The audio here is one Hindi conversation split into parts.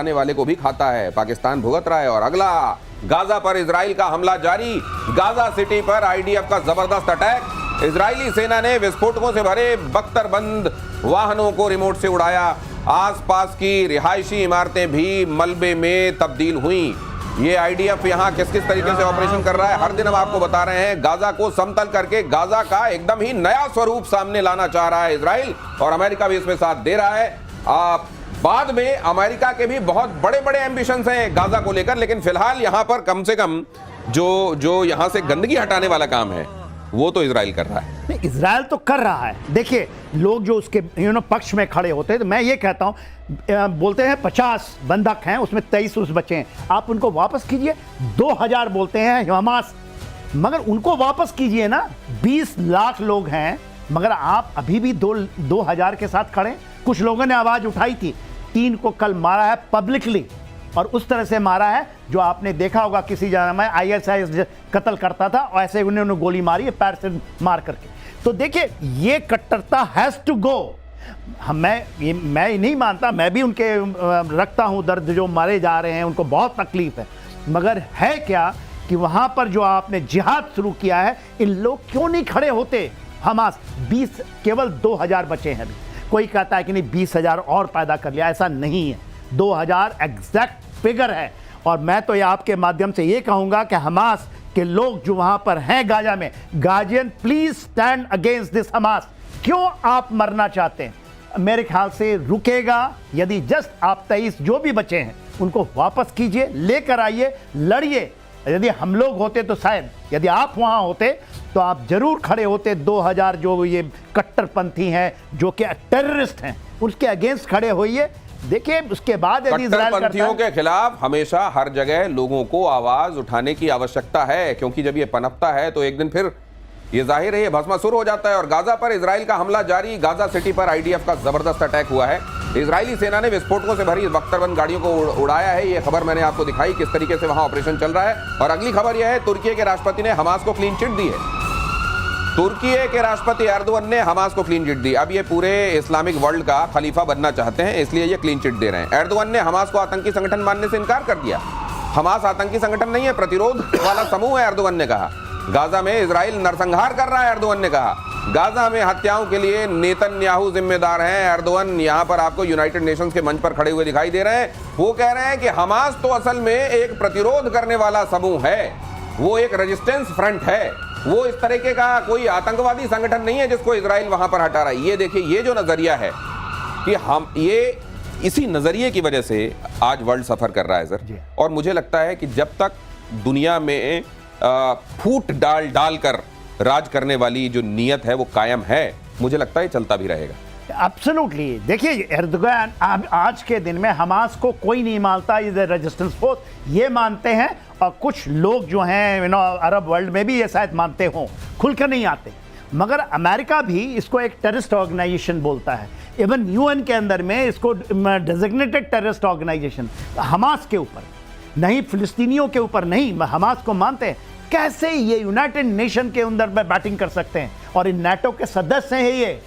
आने वाले को भी खाता है, पाकिस्तान भुगत रहा है। और अगला, गाजा पर इजराइल का हमला जारी। गाजा सिटी पर आईडीएफ का जबरदस्त अटैक। इजरायली सेना ने विस्फोटकों से भरे बख्तरबंद वाहनों को रिमोट से उड़ाया। आसपास की रिहायशी इमारतें भी मलबे में तब्दील हुई। ये आईडीएफ यहाँ किस किस तरीके से ऑपरेशन कर रहा है, हर दिन हम आपको बता रहे हैं। गाजा को समतल करके गाजा का एकदम ही नया स्वरूप सामने लाना चाह रहा है इजराइल, और अमेरिका भी इसमें साथ दे रहा है। बाद में अमेरिका के भी बहुत बड़े बड़े एम्बिशंस हैं गाजा को लेकर, लेकिन फिलहाल यहाँ पर कम से कम जो यहाँ से गंदगी हटाने वाला काम है वो तो इजराइल कर रहा है। नहीं, इजराइल तो कर रहा है। देखिए, लोग जो उसके पक्ष में खड़े होते हैं, तो मैं ये कहता हूं, बोलते हैं 50 बंधक हैं, उसमें 23 उस बचे हैं, आप उनको वापस कीजिए। 2000 बोलते हैं हमास, मगर उनको वापस कीजिए ना। 20 लाख लोग हैं, मगर आप अभी भी 2000 के साथ खड़े। कुछ लोगों ने आवाज उठाई थी, 3 को कल मारा है पब्लिकली, और उस तरह से मारा है जो आपने देखा होगा किसी जगह में ISIS कत्ल करता था, और ऐसे उन्होंने गोली मारी है पैर से मार करके। तो देखिए, ये कट्टरता हैज टू गो। मैं नहीं मानता, मैं भी उनके रखता हूं दर्द, जो मारे जा रहे हैं उनको बहुत तकलीफ है, मगर है क्या कि वहां पर जो आपने जिहाद शुरू किया है, इन लोग क्यों नहीं खड़े होते? हमास 20 केवल 2000 बचे हैं अभी। कोई कहता है कि नहीं 20,000 और पैदा कर लिया, ऐसा नहीं है। 2000 एग्जैक्ट फिगर है। और मैं तो ये आपके माध्यम से ये कहूंगा कि हमास के लोग जो वहां पर हैं गाजा में, guardian please stand against this Hamas. क्यों आप मरना चाहते हैं? मेरे ख्याल से रुकेगा यदि जस्ट आप 23 जो भी बचे हैं उनको वापस कीजिए, लेकर आइए, लड़िए। यदि हम लोग होते तो शायद, यदि आप वहां होते तो आप जरूर खड़े होते। 2000 जो ये कट्टरपंथी हैं, जो कि टेररिस्ट हैं, उसके अगेंस्ट खड़े होइए। देखिए, उसके बाद यदि कट्टरपंथियों के खिलाफ हमेशा हर जगह लोगों को आवाज उठाने की आवश्यकता है, क्योंकि जब ये पनपता है तो एक दिन फिर ये जाहिर है ये भस्मासुर हो जाता है। और गाजा पर इजराइल का हमला जारी। गाजा सिटी पर आईडीएफ का जबरदस्त अटैक हुआ है। इजरायली सेना ने विस्फोटकों से भरी बख्तरबंद गाड़ियों को उड़ाया है। ये खबर मैंने आपको दिखाई किस तरीके से वहां ऑपरेशन चल रहा है। और अगली खबर यह है, तुर्की के राष्ट्रपति ने हमास को क्लीन चिट दी है। तुर्की के राष्ट्रपति एर्दोगन ने हमास को क्लीन चिट दी। अब ये पूरे इस्लामिक वर्ल्ड का खलीफा बनना चाहते हैं, इसलिए ये क्लीन चिट दे रहे हैं। एर्दोगन ने हमास को आतंकी संगठन मानने से इनकार कर दिया। हमास आतंकी संगठन नहीं है, प्रतिरोध वाला समूह है, एर्दोगन ने कहा। गाजा में इजराइल नरसंहार कर रहा है, एर्दोगन ने कहा। गाजा में हत्याओं के लिए नेतन्याहू जिम्मेदार हैं। एर्दोगन यहां पर आपको यूनाइटेड नेशंस के मंच पर खड़े हुए दिखाई दे रहे हैं। वो कह रहे हैं कि हमास तो असल में एक प्रतिरोध करने वाला समूह है, वो एक रेजिस्टेंस फ्रंट है, वो इस तरीके का कोई आतंकवादी संगठन नहीं है जिसको इजराइल वहां पर हटा रहा है। ये देखिए, ये जो नजरिया है कि हम, ये इसी नजरिए की वजह से आज वर्ल्ड सफर कर रहा है सर। और मुझे लगता है कि जब तक दुनिया में फूट डाल कर राज करने वाली जो नीयत है वो कायम है, मुझे लगता है चलता भी रहेगा। एब्सोल्युटली। देखिए, एर्दोगन आज के दिन में हमास को कोई नहीं मानता, इज ए रेजिस्टेंस फोर्स, ये मानते हैं। और कुछ लोग जो हैं अरब वर्ल्ड में भी ये शायद मानते हों, खुलकर नहीं आते। मगर अमेरिका भी इसको एक टेररिस्ट ऑर्गेनाइजेशन बोलता है। इवन UN के अंदर में इसको डेजिग्नेटेड टेररिस्ट ऑर्गेनाइजेशन। हमास के ऊपर नहीं, फिलिस्तीनियों के ऊपर नहीं, हमास को मानते हैं। कैसे ये यूनाइटेड नेशन के अंदर में बैटिंग कर सकते हैं? और इन नाटो के सदस्य हैं ये।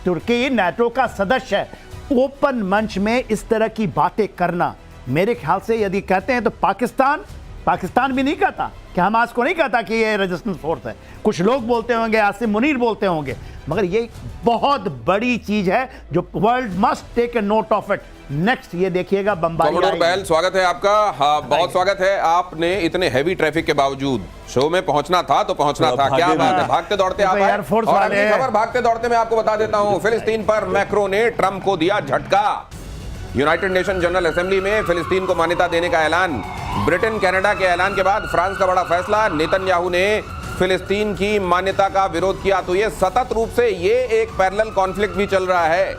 तुर्की नाटो का सदस्य है। ओपन मंच में इस तरह की बातें करना, मेरे ख्याल से यदि कहते हैं तो पाकिस्तान भी नहीं कहता, कि हमास को नहीं कहता कि ये रेजिस्टेंस फोर्स है। कुछ लोग बोलते होंगे, आसिम मुनीर बोलते होंगे, मगर ये बहुत बड़ी चीज है जो world must take a note of it. Next ये देखिएगा, बमबारी। बैल, स्वागत है आपका। हाँ, बहुत स्वागत है। आपने इतने हैवी ट्रैफिक के बावजूद शो में पहुंचना था तो पहुंचना था। क्या बात है, भागते दौड़ते आप आए। और अगली खबर भागते दौड़ते मैं आपको बता देता हूं, फिलिस्तीन पर मैक्रो ने ट्रंप को दिया झटका। यूनाइटेड नेशन जनरल असेंबली में फिलिस्तीन को मान्यता देने का ऐलान। ब्रिटेन कनाडा के ऐलान के बाद फ्रांस का बड़ा फैसला। नेतन्याहू ने फिलिस्तीन की मान्यता का विरोध किया। तो ये सतत रूप से ये एक पैरेलल कॉन्फ्लिक्ट भी चल रहा है,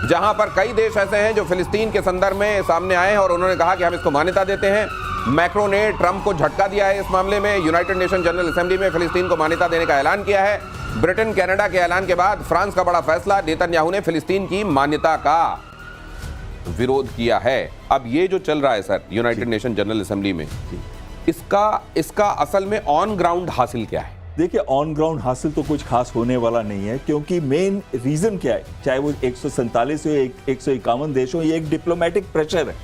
जहां पर कई देश ऐसे हैं जो फिलिस्तीन के संदर्भ में सामने आए हैं और उन्होंने कहा कि हम इसको मान्यता देते हैं। मैक्रो ने ट्रंप को झटका दिया है इस मामले में। यूनाइटेड नेशन जनरल असेंबली में फिलिस्तीन को मान्यता देने का ऐलान किया है। ब्रिटेन कनाडा के ऐलान के बाद फ्रांस का बड़ा फैसला। नेतन्याहू ने फिलिस्तीन की मान्यता का विरोध किया है। अब ये जो चल रहा है sir United nation general assembly में, इसका असल में ऑन ग्राउंड हासिल क्या है? देखिए ऑन ग्राउंड हासिल तो कुछ खास होने वाला नहीं है, क्योंकि मेन रीजन क्या है, चाहे वो 147 हो, 151 देश हो, ये एक डिप्लोमेटिक प्रेशर है।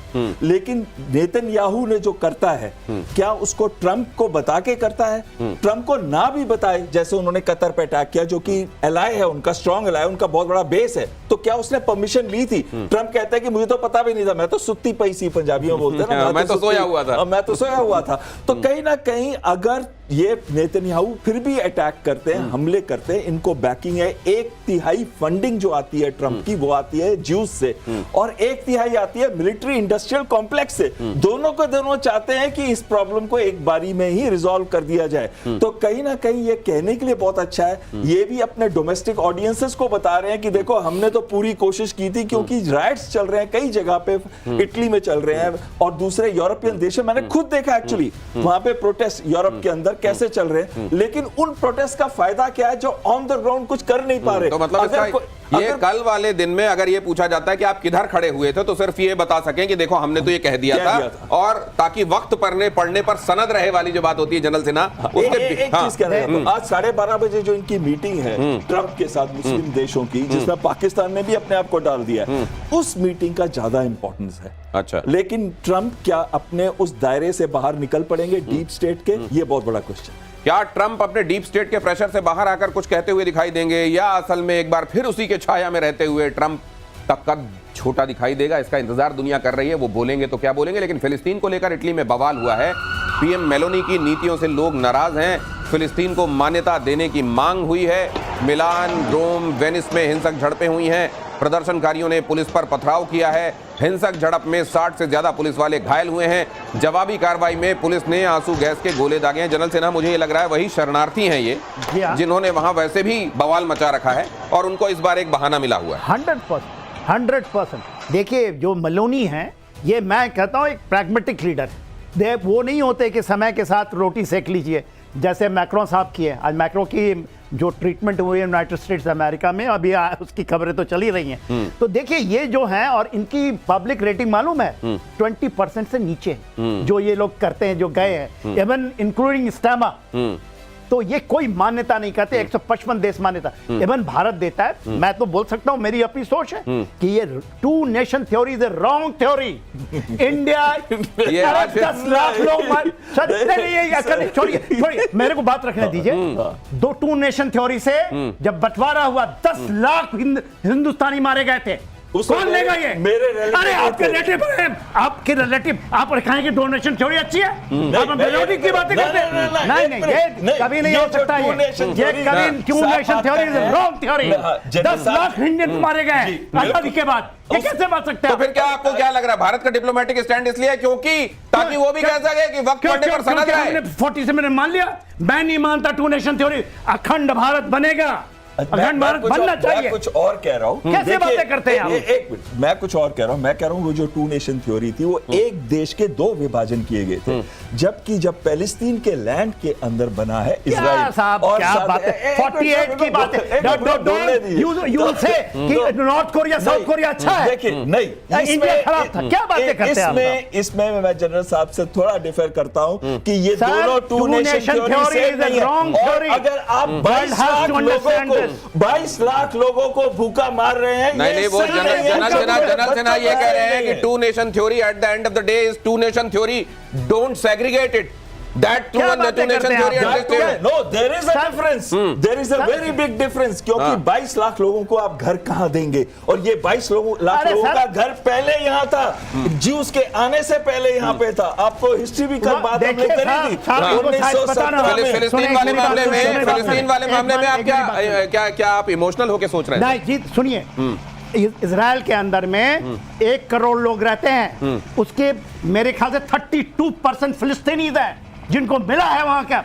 लेकिन नेतन्याहू ने जो करता है, क्या उसको ट्रंप को बता के करता है? ट्रंप को ना भी बताए, जैसे उन्होंने कतर पे अटैक किया, जो कि एलाय है उनका, स्ट्रॉन्ग एलाय, उनका बहुत बड़ा बेस है, तो क्या उसने परमिशन ली थी? ट्रंप कहता है कि मुझे तो पता भी नहीं था, मैं तो सुत्ती पई सी, पंजाबी में बोलते हैं ना, मैं तो सोया हुआ था। मैं तो सोया हुआ था। तो कहीं ना कहीं अगर ये नेतन्याहू फिर भी अटैक करते हैं, हमले करते हैं, इनको बैकिंग है, 1/3 फंडिंग जो आती है ट्रंप की, वो आती है ज्यूस से, और 1/3 आती है मिलिट्री इंडस्ट्रियल कॉम्प्लेक्स से। दोनों को दोनों चाहते हैं कि इस प्रॉब्लम को एक बारी में ही रिजॉल्व कर दिया जाए। तो कहीं ना कहीं ये कहने के लिए बहुत अच्छा है, ये भी अपने डोमेस्टिक ऑडियंसेस को बता रहे हैं कि देखो हमने तो पूरी कोशिश की थी, क्योंकि राइट्स चल रहे हैं कई जगह पे, इटली में चल रहे हैं और दूसरे यूरोपियन देश में, मैंने खुद देखा एक्चुअली वहां पे प्रोटेस्ट यूरोप के अंदर कैसे चल रहे हैं। लेकिन उन प्रोटेस्ट का फायदा क्या है, जो ऑन द ग्राउंड कुछ कर नहीं पा रहे। तो मतलब ये कल वाले दिन में अगर ये पूछा जाता है कि आप किधर खड़े हुए थे, तो सिर्फ ये बता सकें कि देखो हमने तो ये कह दिया था, और ताकि वक्त पढ़ने पर सनद रहे वाली जो बात होती है जनरल सिन्हा, एक चीज कह रहे हैं, आज 12:30 बजे जो इनकी मीटिंग है ट्रंप के साथ मुस्लिम देशों की, जिसमें पाकिस्तान ने भी अपने आप को डाल दिया है, उस मीटिंग का ज्यादा इंपॉर्टेंस है। अच्छा, लेकिन ट्रंप क्या अपने उस दायरे से बाहर निकल पड़ेंगे डीप स्टेट के, ये बहुत बड़ा क्वेश्चन। क्या ट्रंप अपने डीप स्टेट के प्रेशर से बाहर आकर कुछ कहते हुए दिखाई देंगे, या असल में एक बार फिर उसी के छाया में रहते हुए ट्रंप का कद छोटा दिखाई देगा? इसका इंतजार दुनिया कर रही है, वो बोलेंगे तो क्या बोलेंगे। लेकिन फिलिस्तीन को लेकर इटली में बवाल हुआ है, पीएम मेलोनी की नीतियों से लोग नाराज हैं, फिलिस्तीन को मान्यता देने की मांग हुई है। मिलान, रोम, वेनिस में हिंसक झड़पें हुई हैं, प्रदर्शनकारियों ने पुलिस पर पथराव किया है, हिंसक झड़प में 60 से ज्यादा पुलिस वाले घायल हुए हैं। जवाबी कार्रवाई में पुलिस ने आंसू गैस के गोले दागे हैं। जनरल सिन्हा, मुझे ये लग रहा है वही शरणार्थी हैं ये, जिन्होंने वहां वैसे भी बवाल मचा रखा है, और उनको इस बार एक बहाना मिला हुआ है। 100%। देखिए जो मेलोनी हैं, ये मैं कहता हूँ एक प्रैग्मेटिक लीडर है। वो नहीं होते कि समय के साथ रोटी सेक लीजिए, जैसे मैक्रो साहब की है। आज मैक्रो की जो ट्रीटमेंट हुई है यूनाइटेड स्टेट्स अमेरिका में, अभी उसकी खबरें तो चली रही हैं। तो देखिए ये जो है, और इनकी पब्लिक रेटिंग मालूम है 20% से नीचे जो ये लोग करते हैं, जो गए हैं, इवन इंक्लूडिंग स्टैमा। तो ये कोई मान्यता नहीं कहते, 155 देश मान्यता, इवन भारत देता है। मैं तो बोल सकता हूं, मेरी अपनी सोच है कि ये 2 nation theory is a wrong theory. India 10 lakh लोग छोड़िए, मेरे को बात रखने दीजिए। 2 नेशन थ्योरी से जब बंटवारा हुआ, 10 लाख हिंदुस्तानी मारे गए थे। कौन लेगा ये? मेरे अरे आपके रिलेटिव आप कहेंगे डोनेशन थ्योरी अच्छी है, आप मेलोडी की बातें करते हैं। नहीं, ये कभी नहीं हो सकता। ये कभी क्यों nation theory is wrong theory. 10 lakh Indian मारे गए आजादी के बाद, ये कैसे बात सकते हैं? तो फिर क्या आपको क्या लग रहा है, भारत का डिप्लोमेटिक स्टैंड इसलिए है क्योंकि ताकि वो भी कह सके कि वक्त पड़ने पर सनद रहे? 40 से मैंने मान लिया, मैं नहीं मानता 2 नेशन थ्योरी। अखंड भारत बनेगा, अखंड भारत बनना चाहिए। मैं कुछ और कह रहा हूं, कैसे बातें करते हैं आप? एक मिनट, मैं कुछ और कह रहा हूं। मैं कह रहा हूं वो जो 2 नेशन थ्योरी थी, वो एक देश के 2 विभाजन किए गए थे, जबकि जब पैलेस्टीन के लैंड के अंदर बना है इजराइल। और क्या बात है, 48 की बात है। यू से कि नॉर्थ कोरिया साउथ कोरिया अच्छा है। देखिए नहीं, इंडिया खराब था, क्या बातें करते हैं आप? इसमें मैं जनरल साहब से थोड़ा डिफर करता हूं कि ये दोनों 2 नेशन थ्योरी से नहीं है। और अगर आप 22 लाख लोगों को भूखा मार रहे हैं, नहीं, वो जनरल सिन्हा ये कह रहे हैं कि 2 nation theory at the end of the day is 2 nation theory, don't segregate it. That 2 nation theory existed. No, there is a difference. There is a very big difference. क्योंकि 22 लाख लोगों को आप घर कहां देंगे? और ये 22 लाख लोगों का घर पहले यहाँ था, ज्यूस के आने से पहले यहाँ पे था। आपको हिस्ट्री भी कल बात हमने करी थी। 1917 फिलिस्तीन वाले मामले में आप क्या आप इमोशनल होके सोच रहे हैं? नहीं जी, सुनिए, इजराइल के अंदर में 1 करोड़ लोग रहते हैं, उसके मेरे ख्याल से 32% फिलिस्तीनीज है जिनको मिला है वहां का।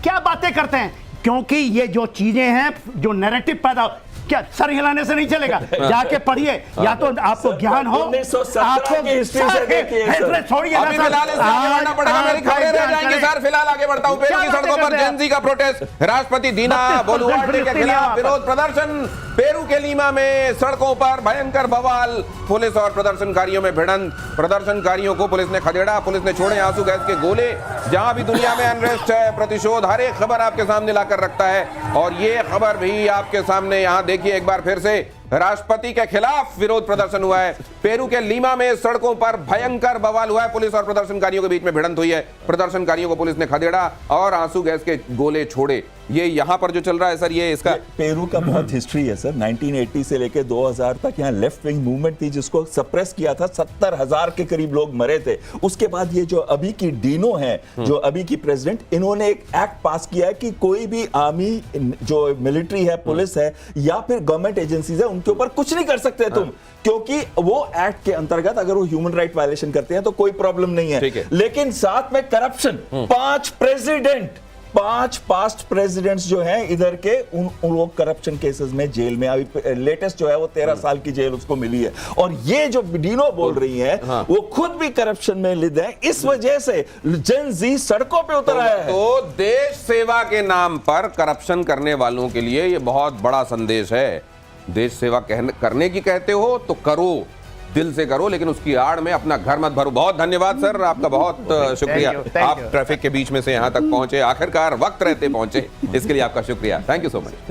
क्या बातें करते हैं? क्योंकि ये जो चीजें हैं, जो नैरेटिव पैदा, क्या सर हिलाने से नहीं चलेगा? जाके पढ़िए, या तो आपको ज्ञान हो, 1917 की हिस्ट्री से देखिए सर। छोड़िए अभी फिलहाल इससे आगे बढ़ना पड़ेगा, मेरी खबरें रह जाएंगी सर। फिलहाल आगे बढ़ता हूं। पेरू की सड़कों पर जेन ज़ी का प्रोटेस्ट, राष्ट्रपति दीना 32% बोलुआर्टे के खिलाफ विरोध प्रदर्शन। पेरू के लीमा में सड़कों पर भयंकर बवाल, पुलिस और प्रदर्शनकारियों में भिड़ंत। प्रदर्शनकारियों को पुलिस ने खदेड़ा, पुलिस ने छोड़े आंसू गैस के गोले। जहां भी दुनिया में अनरेस्ट है, प्रतिशोध, हर एक खबर आपके सामने लाकर रखता है, और ये खबर भी आपके सामने। यहां देखिए एक बार फिर से राष्ट्रपति के खिलाफ विरोध प्रदर्शन हुआ है। पेरू के लीमा में सड़कों पर भयंकर बवाल हुआ है, पुलिस और प्रदर्शनकारियों के बीच में भिड़ंत हुई है। प्रदर्शनकारियों को पुलिस ने खदेड़ा और आंसू गैस के गोले छोड़े। ये यहां पर जो चल रहा है सर, ये इसका पेरू का बहुत हिस्ट्री है सर। 1980 से लेकर 2000 तक यहाँ लेफ्ट विंग मूवमेंट थी जिसको सप्रेस किया था। 70,000 के करीब लोग मरे थे। उसके बाद ये जो अभी की डीनो है, जो अभी की प्रेसिडेंट, इन्होंने एक एक्ट पास किया है कि कोई भी आर्मी, जो मिलिट्री है, पुलिस है, या फिर गवर्नमेंट एजेंसीज है, उनके ऊपर कुछ नहीं कर सकते तुम, क्योंकि वो एक्ट के अंतर्गत अगर वो ह्यूमन राइट वायलेशन करते हैं तो कोई प्रॉब्लम नहीं है। लेकिन साथ में करप्शन, 5 पास्ट प्रेसिडेंट्स जो हैं इधर के, उन लोग करप्शन केसेस में जेल में। अभी लेटेस्ट जो है वो 13 साल की जेल उसको मिली है। और ये जो डीनो बोल रही है, वो खुद भी करप्शन में लिद है। इस वजह से जेन ज़ी सड़कों पे उतर आया है। तो देश सेवा के नाम पर करप्शन करने वालों के लिए ये बहुत बड़ा संदेश है। देश सेवा करने की कहते हो तो करो, दिल से करो, लेकिन उसकी आड़ में अपना घर मत भरो। बहुत धन्यवाद सर, आपका बहुत शुक्रिया। आप ट्रैफिक के बीच में से यहां तक पहुंचे, आखिरकार वक्त रहते पहुंचे, इसके लिए आपका शुक्रिया। Thank you so much.